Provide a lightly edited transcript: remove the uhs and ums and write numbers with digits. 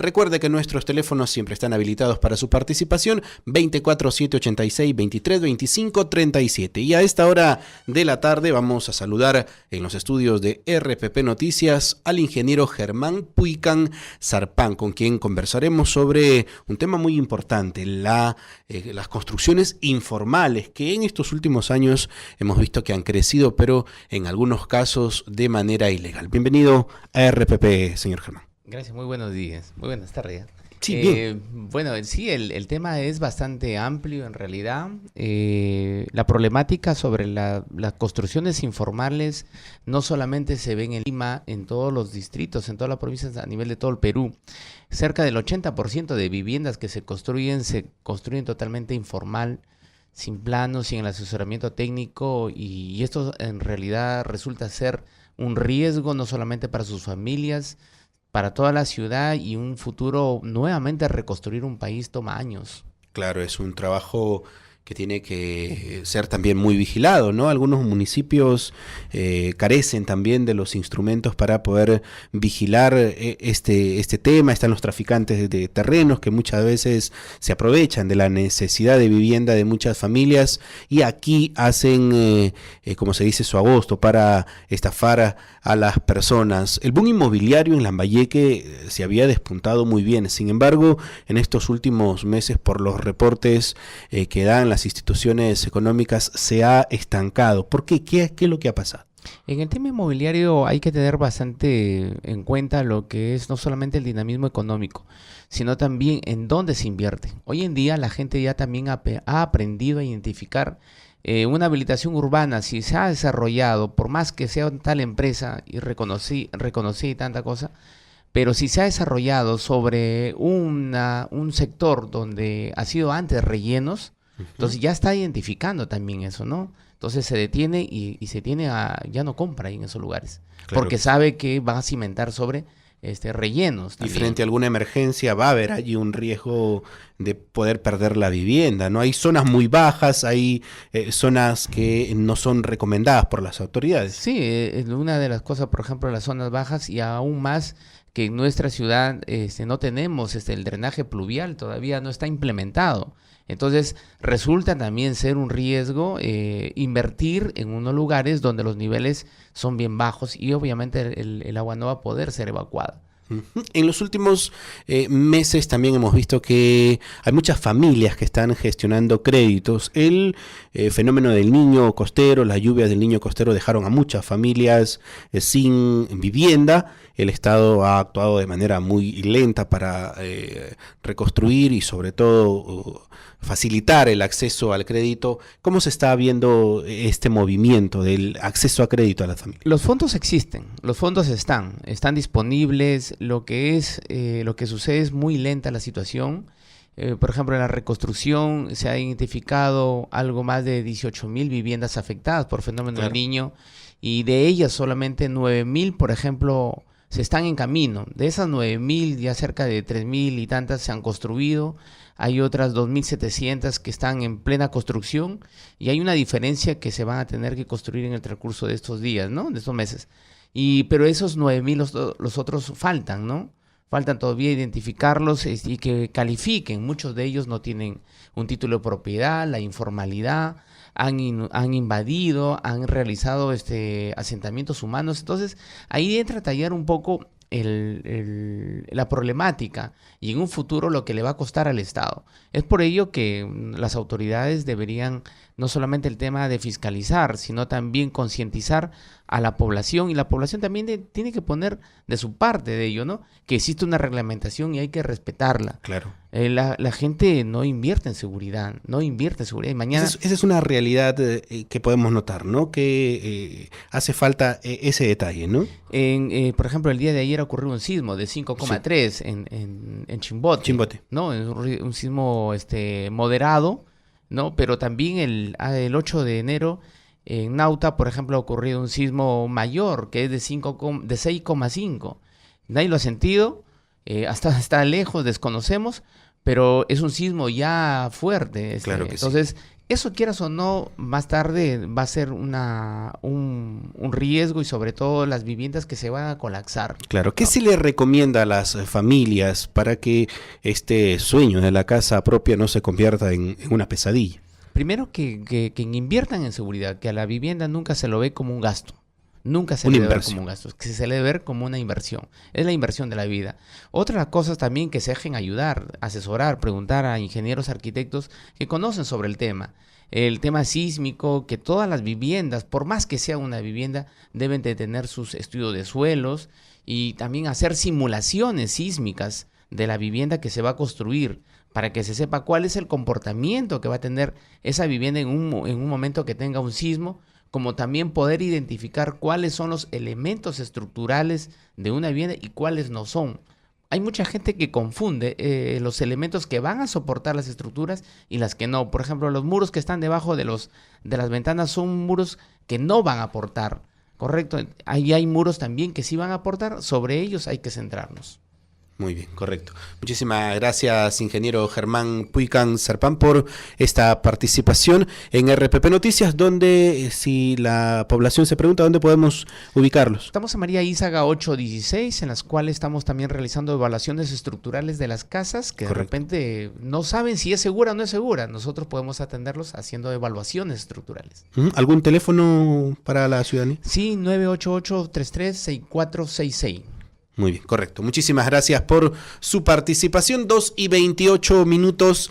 Recuerde que nuestros teléfonos siempre están habilitados para su participación, 24 786 23 25 37. Y a esta hora de la tarde vamos a saludar en los estudios de RPP Noticias al ingeniero Germán Puicán Zarpán, con quien conversaremos sobre un tema muy importante, las construcciones informales, que en estos últimos años hemos visto que han crecido, pero en algunos casos de manera ilegal. Bienvenido a RPP, señor Germán. Gracias, muy buenos días, muy buenas tardes. Sí, bien. Bueno, sí, el tema es bastante amplio en realidad. La problemática sobre las construcciones informales no solamente se ven en Lima, en todos los distritos, en todas las provincias a nivel de todo el Perú. Cerca del 80% de viviendas que se construyen totalmente informal, sin planos, sin el asesoramiento técnico, y esto en realidad resulta ser un riesgo no solamente para sus familias, para toda la ciudad, y un futuro nuevamente reconstruir un país toma años. Claro, es un trabajo que tiene que ser también muy vigilado, ¿no? Algunos municipios carecen también de los instrumentos para poder vigilar este tema. Están los traficantes de terrenos que muchas veces se aprovechan de la necesidad de vivienda de muchas familias y aquí hacen, como se dice, su agosto para estafar a las personas. El boom inmobiliario en Lambayeque se había despuntado muy bien. Sin embargo, en estos últimos meses, por los reportes que dan las instituciones económicas, se ha estancado. ¿Por qué? ¿Qué es lo que ha pasado? En el tema inmobiliario hay que tener bastante en cuenta lo que es no solamente el dinamismo económico, sino también en dónde se invierte. Hoy en día la gente ya también ha aprendido a identificar una habilitación urbana, si se ha desarrollado, por más que sea tal empresa y reconocida y tanta cosa, pero si se ha desarrollado sobre un sector donde ha sido antes rellenos, entonces ya está identificando también eso, ¿no? Entonces se detiene y se tiene ya no compra ahí en esos lugares, claro, porque sabe que va a cimentar sobre rellenos también. Y frente a alguna emergencia va a haber allí un riesgo de poder perder la vivienda, ¿no? Hay zonas muy bajas, hay zonas que no son recomendadas por las autoridades. Sí, una de las cosas, por ejemplo, las zonas bajas, y aún más que en nuestra ciudad no tenemos el drenaje pluvial, todavía no está implementado. Entonces resulta también ser un riesgo invertir en unos lugares donde los niveles son bien bajos y obviamente el agua no va a poder ser evacuada. En los últimos meses también hemos visto que hay muchas familias que están gestionando créditos. El fenómeno del niño costero, las lluvias del niño costero dejaron a muchas familias sin vivienda. El Estado ha actuado de manera muy lenta para reconstruir y sobre todo facilitar el acceso al crédito. ¿Cómo se está viendo este movimiento del acceso a crédito a las familias? Los fondos existen, los fondos están disponibles. Lo que sucede es muy lenta la situación. Por ejemplo, en la reconstrucción se ha identificado algo más de 18,000 viviendas afectadas por fenómeno del niño, y de ellas solamente 9,000, por ejemplo, se están en camino. De esas 9,000, ya cerca de 3,000 y tantas se han construido. Hay otras 2,700 que están en plena construcción, y hay una diferencia que se van a tener que construir en el transcurso de estos días, ¿no? De estos meses. Pero esos 9,000, los otros faltan, ¿no? Faltan todavía identificarlos y que califiquen. Muchos de ellos no tienen un título de propiedad, la informalidad, han invadido, han realizado asentamientos humanos. Entonces, ahí entra a tallar un poco la problemática y en un futuro lo que le va a costar al Estado. Es por ello que las autoridades deberían no solamente el tema de fiscalizar, sino también concientizar a la población, y la población también tiene que poner de su parte de ello, ¿no? Que existe una reglamentación y hay que respetarla. Claro. La gente no invierte en seguridad, y mañana... Esa es una realidad que podemos notar, ¿no? Que hace falta ese detalle, ¿no? Por ejemplo, el día de ayer ocurrió un sismo de 5,3 sí, en Chimbote. ¿No? Un sismo moderado, ¿no? Pero también el 8 de enero en Nauta, por ejemplo, ha ocurrido un sismo mayor, que es de 6,5. Nadie lo ha sentido, está lejos, desconocemos, pero es un sismo ya fuerte. Claro que entonces, sí. Eso, quieras o no, más tarde va a ser un riesgo, y sobre todo las viviendas que se van a colapsar. Claro, ¿qué ¿No? se le recomienda a las familias para que este sueño de la casa propia no se convierta en una pesadilla? Primero que inviertan en seguridad, que a la vivienda nunca se lo ve como un gasto. Nunca se Una le debe ver inversión. como un gasto, que se le debe ver como una inversión. Es la inversión de la vida. Otra cosa también, que se dejen ayudar, asesorar, preguntar a ingenieros, arquitectos que conocen sobre el tema. El tema sísmico, que todas las viviendas, por más que sea una vivienda, deben de tener sus estudios de suelos y también hacer simulaciones sísmicas de la vivienda que se va a construir, para que se sepa cuál es el comportamiento que va a tener esa vivienda en un momento que tenga un sismo, como también poder identificar cuáles son los elementos estructurales de una vivienda y cuáles no son. Hay mucha gente que confunde los elementos que van a soportar las estructuras y las que no. Por ejemplo, los muros que están debajo de las ventanas son muros que no van a aportar, ¿correcto? Ahí hay muros también que sí van a aportar, sobre ellos hay que centrarnos. Muy bien, correcto. Muchísimas gracias, ingeniero Germán Puican Serpán, por esta participación en RPP Noticias, donde, si la población se pregunta, ¿dónde podemos ubicarlos? Estamos en María Ízaga 816, en las cuales estamos también realizando evaluaciones estructurales de las casas, que Correcto. de repente no saben si es segura o no es segura. Nosotros podemos atenderlos haciendo evaluaciones estructurales. ¿Algún teléfono para la ciudadanía? Sí, 988-33-6466. Muy bien, correcto. Muchísimas gracias por su participación. 2:28 minutos.